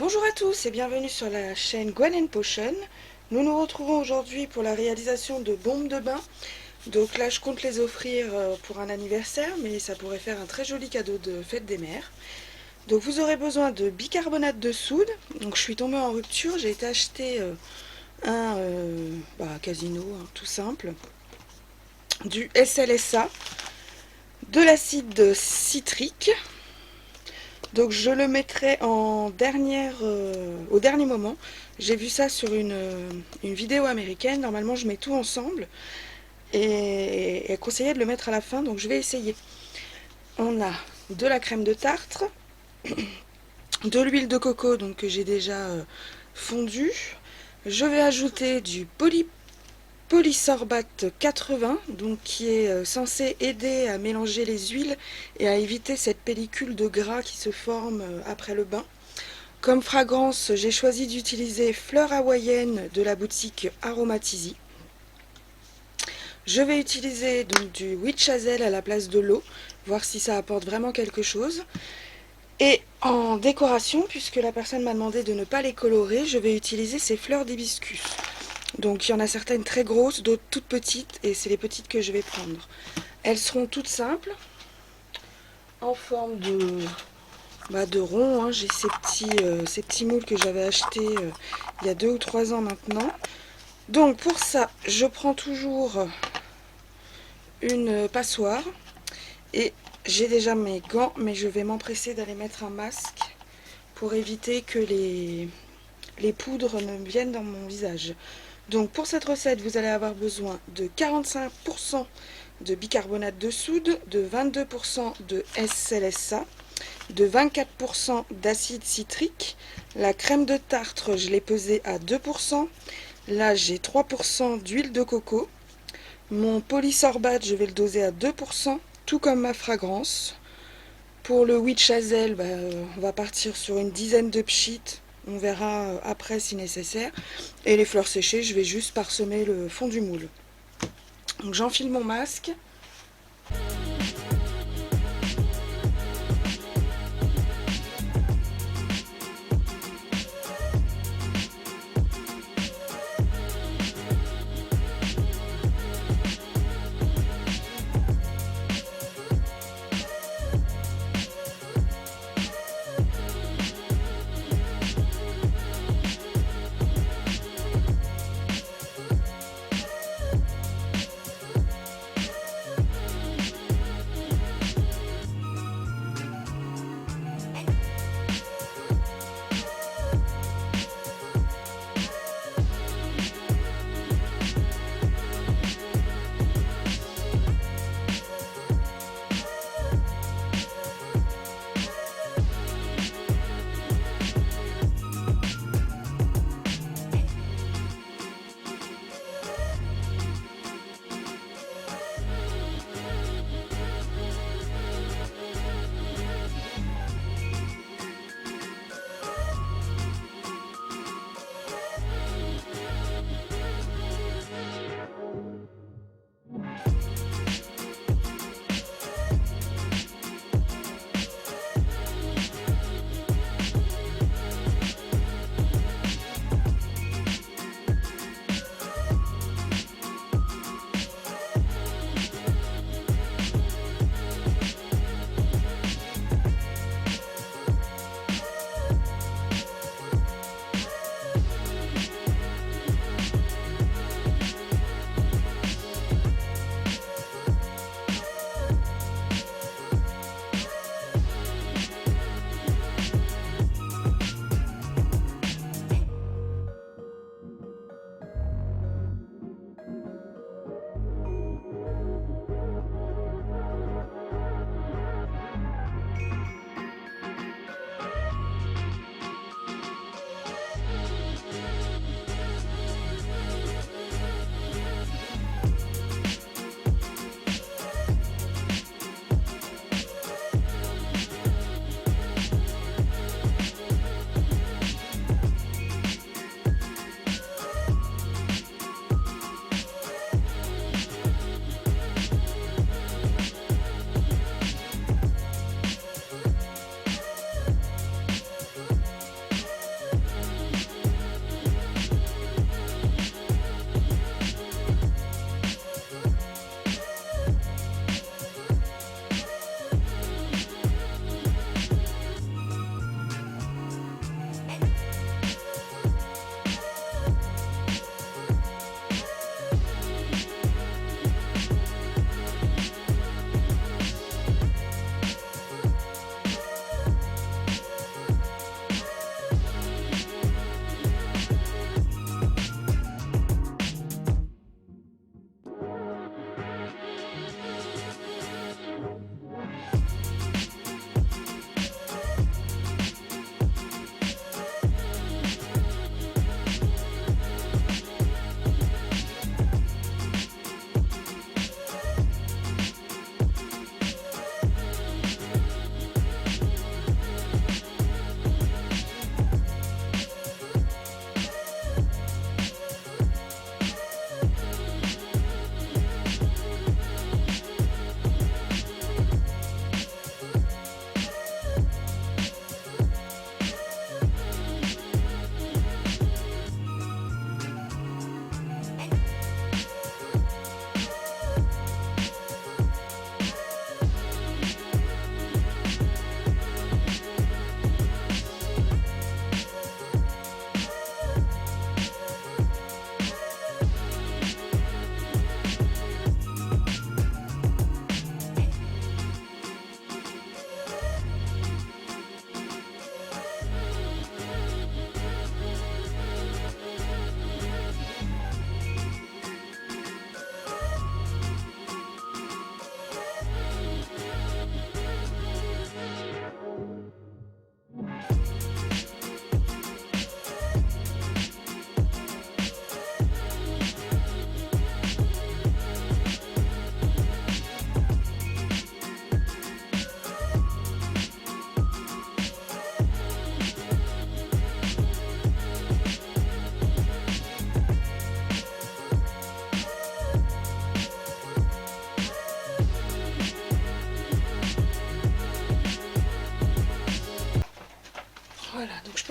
Bonjour à tous et bienvenue sur la chaîne Gwen Potion. Nous nous retrouvons aujourd'hui pour la réalisation de bombes de bain. Donc là je compte les offrir pour un anniversaire, mais ça pourrait faire un très joli cadeau de fête des mères. Donc vous aurez besoin de bicarbonate de soude. Donc je suis tombée en rupture, j'ai été acheter un casino, tout simple, du SLSA, de l'acide citrique. Donc je le mettrai en au dernier moment. J'ai vu ça sur une vidéo américaine. Normalement je mets tout ensemble et elle conseillait de le mettre à la fin, donc je vais essayer. On a de la crème de tartre, de l'huile de coco donc que j'ai déjà fondue. Je vais ajouter du polysorbate 80, donc qui est censé aider à mélanger les huiles et à éviter cette pellicule de gras qui se forme après le bain. Comme fragrance, j'ai choisi d'utiliser Fleur Hawaïenne de la boutique Aromatisi. Je vais utiliser donc du Witch Hazel à la place de l'eau, voir si ça apporte vraiment quelque chose. Et en décoration, puisque la personne m'a demandé de ne pas les colorer, je vais utiliser ces fleurs d'hibiscus. Donc il y en a certaines très grosses, d'autres toutes petites, et c'est les petites que je vais prendre. Elles seront toutes simples, en forme de rond, hein. J'ai ces petits moules que j'avais achetés il y a 2 ou 3 ans maintenant. Donc pour ça, je prends toujours une passoire, et j'ai déjà mes gants, mais je vais m'empresser d'aller mettre un masque pour éviter que les poudres ne viennent dans mon visage. Donc pour cette recette, vous allez avoir besoin de 45% de bicarbonate de soude, de 22% de SLSA, de 24% d'acide citrique. La crème de tartre, je l'ai pesée à 2%. Là, j'ai 3% d'huile de coco. Mon polysorbate, je vais le doser à 2%, tout comme ma fragrance. Pour le Witch Hazel, on va partir sur une dizaine de pchites. On verra après si nécessaire. Et les fleurs séchées, je vais juste parsemer le fond du moule. Donc j'enfile mon masque.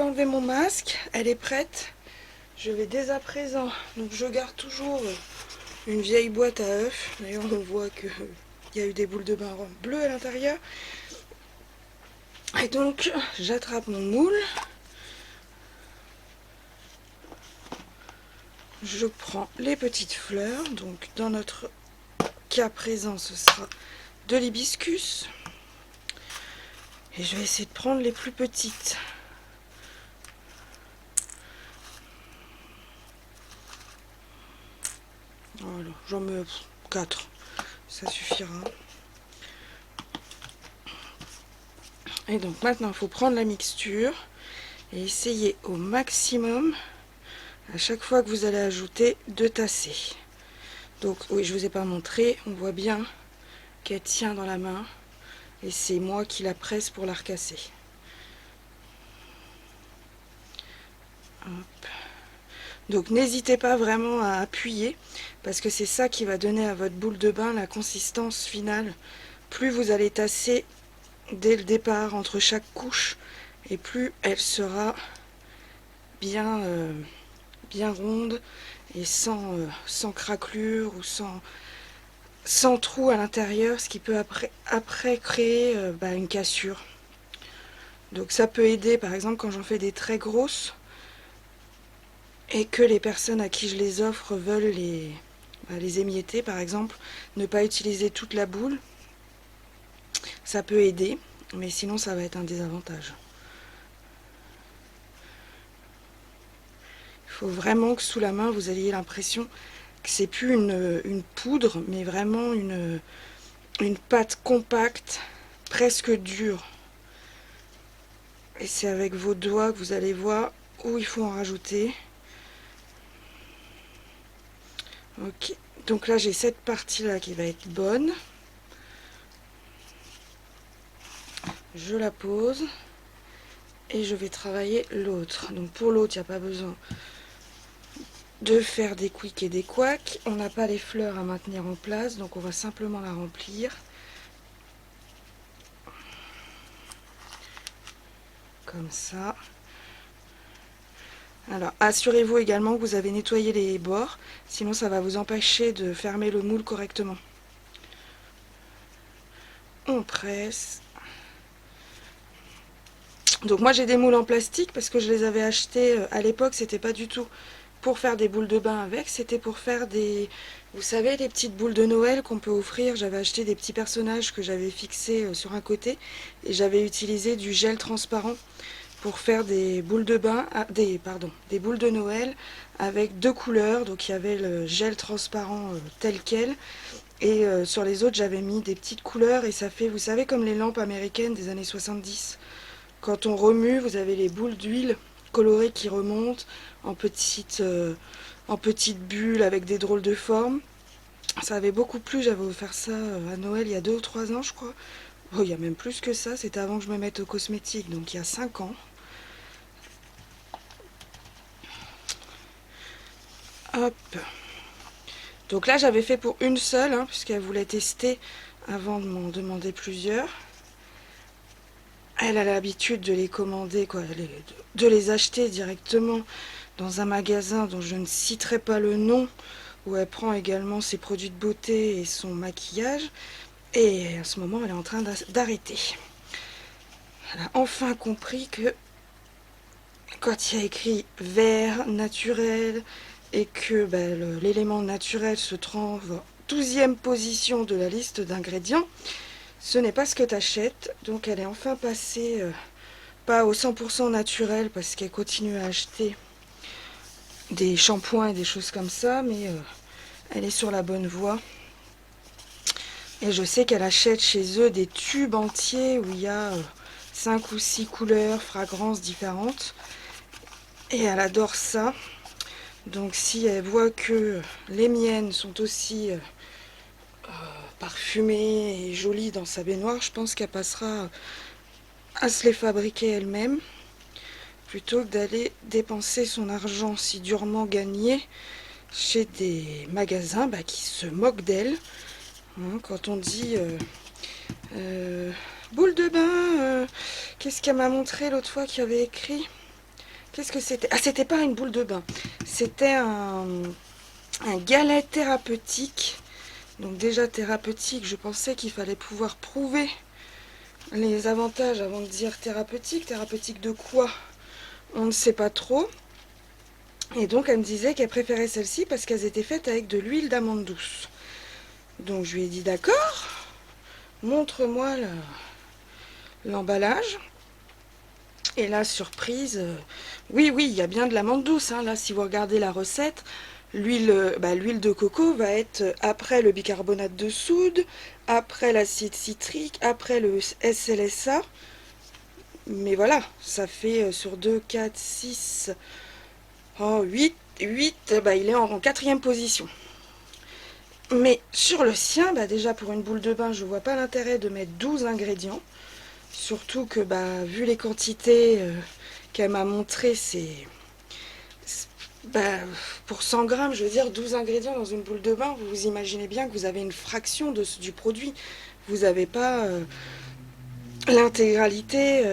fait enlever mon masque, elle est prête. Je vais dès à présent, donc je garde toujours une vieille boîte à œufs. D'ailleurs on voit qu'il y a eu des boules de bain bleues à l'intérieur. Et donc j'attrape mon moule. Je prends les petites fleurs, donc dans notre cas présent ce sera de l'hibiscus. Et je vais essayer de prendre les plus petites. Voilà, j'en mets 4, ça suffira. Et donc maintenant il faut prendre la mixture et essayer au maximum à chaque fois que vous allez ajouter de tasser. Donc oui, je vous ai pas montré, on voit bien qu'elle tient dans la main et c'est moi qui la presse pour la recasser. Hop. Donc n'hésitez pas vraiment à appuyer parce que c'est ça qui va donner à votre boule de bain la consistance finale. Plus vous allez tasser dès le départ entre chaque couche et plus elle sera bien, bien ronde et sans craquelure ou sans trou à l'intérieur, ce qui peut après créer une cassure. Donc ça peut aider par exemple quand j'en fais des très grosses et que les personnes à qui je les offre veulent les émietter par exemple, ne pas utiliser toute la boule. Ça peut aider, mais sinon ça va être un désavantage. Il faut vraiment que sous la main vous ayez l'impression que c'est plus une poudre, mais vraiment une pâte compacte, presque dure. Et c'est avec vos doigts que vous allez voir où il faut en rajouter. Ok, donc là j'ai cette partie là qui va être bonne. Je la pose et je vais travailler l'autre. Donc pour l'autre, il n'y a pas besoin de faire des quicks et des couacs. On n'a pas les fleurs à maintenir en place, donc on va simplement la remplir. Comme ça. Alors assurez-vous également que vous avez nettoyé les bords, sinon ça va vous empêcher de fermer le moule correctement. On presse. Donc moi j'ai des moules en plastique parce que je les avais achetés à l'époque, c'était pas du tout pour faire des boules de bain avec, c'était pour faire des, vous savez, les petites boules de Noël qu'on peut offrir. J'avais acheté des petits personnages que j'avais fixés sur un côté et j'avais utilisé du gel transparent pour faire des boules de bain, des boules de Noël avec deux couleurs. Donc il y avait le gel transparent tel quel et sur les autres j'avais mis des petites couleurs et ça fait, vous savez, comme les lampes américaines des années 70. Quand on remue, vous avez les boules d'huile colorées qui remontent en petites bulles avec des drôles de formes. Ça avait beaucoup plu, j'avais offert ça à Noël il y a 2 ou 3 ans je crois. Oh, il y a même plus que ça, c'était avant que je me mette aux cosmétiques, donc il y a 5 ans. Hop. Donc là j'avais fait pour une seule, hein, puisqu'elle voulait tester avant de m'en demander plusieurs. Elle a l'habitude de les commander, quoi, de les acheter directement dans un magasin dont je ne citerai pas le nom, où elle prend également ses produits de beauté et son maquillage. Et à ce moment, elle est en train d'arrêter. Elle a enfin compris que quand il y a écrit vert naturel et que l'élément naturel se trouve en 12e position de la liste d'ingrédients, ce n'est pas ce que tu achètes. Donc elle est enfin passée, pas au 100% naturel parce qu'elle continue à acheter des shampoings et des choses comme ça, mais elle est sur la bonne voie. Et je sais qu'elle achète chez eux des tubes entiers où il y a 5 ou 6 couleurs, fragrances différentes. Et elle adore ça. Donc si elle voit que les miennes sont aussi parfumées et jolies dans sa baignoire, je pense qu'elle passera à se les fabriquer elle-même, plutôt que d'aller dépenser son argent si durement gagné chez des magasins qui se moquent d'elle. Hein, quand on dit boule de bain, qu'est-ce qu'elle m'a montré l'autre fois qu'il y avait écrit Qu'est-ce que c'était? Ah, c'était pas une boule de bain. C'était un galet thérapeutique. Donc déjà thérapeutique, je pensais qu'il fallait pouvoir prouver les avantages avant de dire thérapeutique. Thérapeutique de quoi? On ne sait pas trop. Et donc elle me disait qu'elle préférait celle-ci parce qu'elles étaient faites avec de l'huile d'amande douce. Donc je lui ai dit d'accord, montre-moi l'emballage. Et là, surprise, oui, il y a bien de l'amande douce. Hein. Là, si vous regardez la recette, l'huile de coco va être après le bicarbonate de soude, après l'acide citrique, après le SLSA. Mais voilà, ça fait sur 2, 4, 6, 8, il est en 4e position. Mais sur le sien, déjà pour une boule de bain, je vois pas l'intérêt de mettre 12 ingrédients. Surtout que vu les quantités qu'elle m'a montrées, pour 100 grammes, je veux dire 12 ingrédients dans une boule de bain, vous imaginez bien que vous avez une fraction du produit. Vous n'avez pas l'intégralité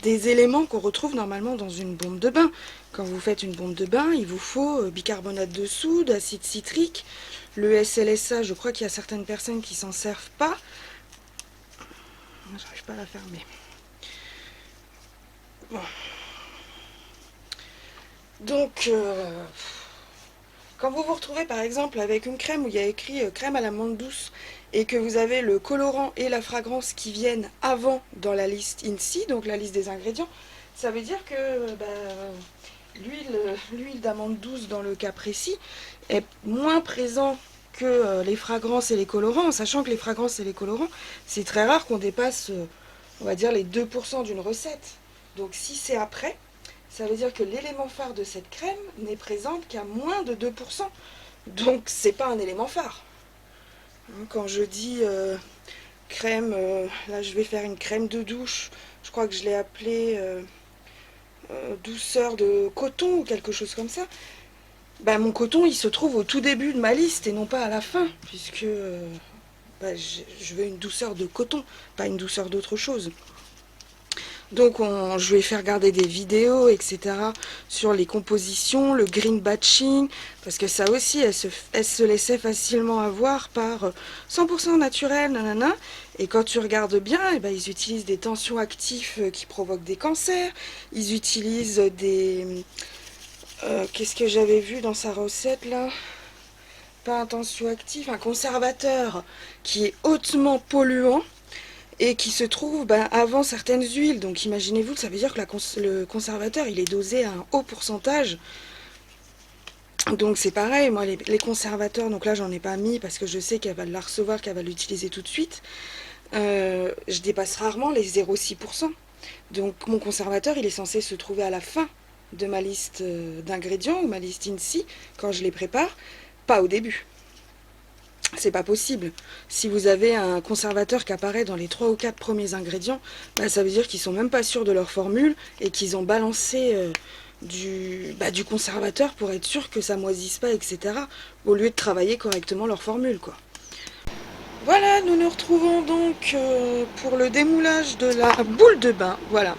des éléments qu'on retrouve normalement dans une bombe de bain. Quand vous faites une bombe de bain, il vous faut bicarbonate de soude, acide citrique, le SLSA, je crois qu'il y a certaines personnes qui s'en servent pas. J'arrive pas à la fermer. Bon. Donc, quand vous vous retrouvez par exemple avec une crème où il y a écrit crème à l'amande douce et que vous avez le colorant et la fragrance qui viennent avant dans la liste INSI, donc la liste des ingrédients, ça veut dire que l'huile d'amande douce dans le cas précis est moins présent que les fragrances et les colorants, en sachant que les fragrances et les colorants, c'est très rare qu'on dépasse, on va dire, les 2% d'une recette. Donc si c'est après, ça veut dire que l'élément phare de cette crème n'est présente qu'à moins de 2%. Donc c'est pas un élément phare. Quand je dis crème, là je vais faire une crème de douche, je crois que je l'ai appelée douceur de coton ou quelque chose comme ça. Mon coton il se trouve au tout début de ma liste et non pas à la fin, puisque je veux une douceur de coton, pas une douceur d'autre chose. Donc je vais faire regarder des vidéos, etc. sur les compositions, le green batching, parce que ça aussi, elle se laissait facilement avoir par 100% naturel, nanana. Et quand tu regardes bien, ils utilisent des tensions actifs qui provoquent des cancers. Ils utilisent des... qu'est-ce que j'avais vu dans sa recette là? Pas un tensioactif, un conservateur qui est hautement polluant et qui se trouve avant certaines huiles. Donc imaginez-vous, ça veut dire que le conservateur il est dosé à un haut pourcentage. Donc c'est pareil, moi les conservateurs, donc là j'en ai pas mis parce que je sais qu'elle va la recevoir, qu'elle va l'utiliser tout de suite. Je dépasse rarement les 0,6%. Donc mon conservateur il est censé se trouver à la fin de ma liste d'ingrédients ou ma liste INSI quand je les prépare, pas au début. C'est pas possible. Si vous avez un conservateur qui apparaît dans les 3 ou 4 premiers ingrédients, ça veut dire qu'ils sont même pas sûrs de leur formule et qu'ils ont balancé du conservateur pour être sûr que ça moisisse pas, etc. au lieu de travailler correctement leur formule, quoi. Voilà, nous nous retrouvons donc pour le démoulage de la boule de bain, voilà.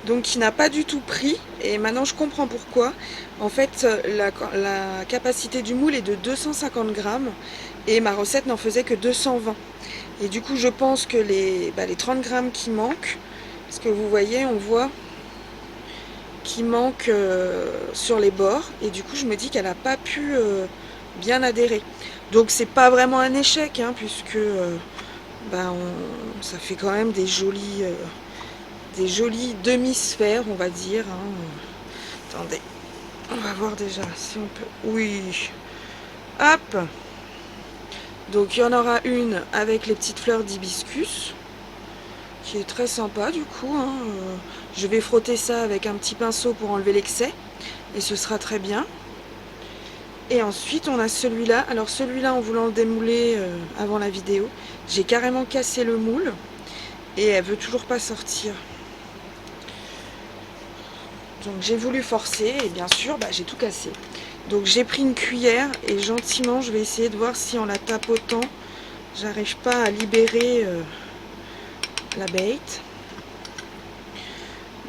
Donc qui n'a pas du tout pris, et maintenant je comprends pourquoi. En fait, la capacité du moule est de 250 grammes, et ma recette n'en faisait que 220. Et du coup, je pense que les 30 grammes qui manquent, parce que vous voyez, on voit qu'il manque sur les bords, et du coup, je me dis qu'elle n'a pas pu bien adhérer. Donc, c'est pas vraiment un échec, hein, puisque ça fait quand même des jolies demi-sphères, on va dire. Hein. Attendez, on va voir déjà si on peut. Oui, hop. Donc il y en aura une avec les petites fleurs d'hibiscus, qui est très sympa du coup. Hein. Je vais frotter ça avec un petit pinceau pour enlever l'excès, et ce sera très bien. Et ensuite on a celui-là. Alors celui-là, en voulant le démouler avant la vidéo, j'ai carrément cassé le moule, et elle veut toujours pas sortir. Donc j'ai voulu forcer, et bien sûr j'ai tout cassé. Donc j'ai pris une cuillère et gentiment je vais essayer de voir si en la tapotant j'arrive pas à libérer la bête.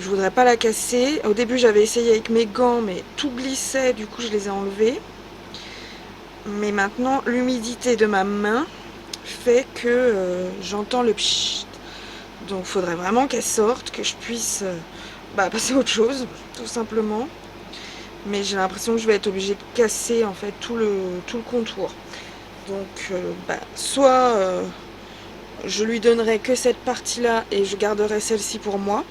Je voudrais pas la casser. Au début j'avais essayé avec mes gants mais tout glissait, du coup je les ai enlevés. Mais maintenant l'humidité de ma main fait que j'entends le pchit. Donc il faudrait vraiment qu'elle sorte, que je puisse passer à autre chose, tout simplement. Mais j'ai l'impression que je vais être obligée de casser en fait tout le contour. Donc soit je lui donnerai que cette partie-là et je garderai celle-ci pour moi.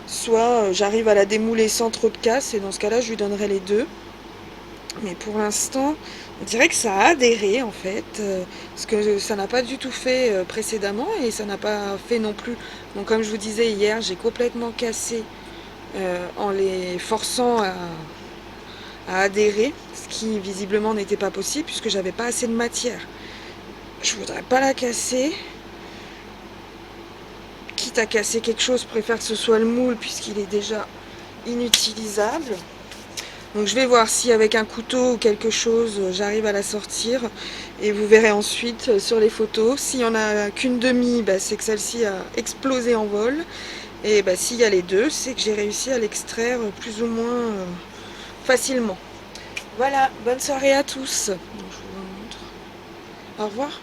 Soit j'arrive à la démouler sans trop de casse et dans ce cas-là je lui donnerai les deux. Mais pour l'instant, on dirait que ça a adhéré en fait, parce que ça n'a pas du tout fait précédemment et ça n'a pas fait non plus. Donc comme je vous disais hier, j'ai complètement cassé en les forçant à adhérer, ce qui visiblement n'était pas possible puisque j'avais pas assez de matière. Je voudrais pas la casser. Quitte à casser quelque chose, je préfère que ce soit le moule puisqu'il est déjà inutilisable. Donc je vais voir si avec un couteau ou quelque chose j'arrive à la sortir et vous verrez ensuite sur les photos. S'il n'y en a qu'une demi, c'est que celle-ci a explosé en vol. Et s'il y a les deux, c'est que j'ai réussi à l'extraire plus ou moins facilement. Voilà, bonne soirée à tous. Donc, je vous montre. Au revoir.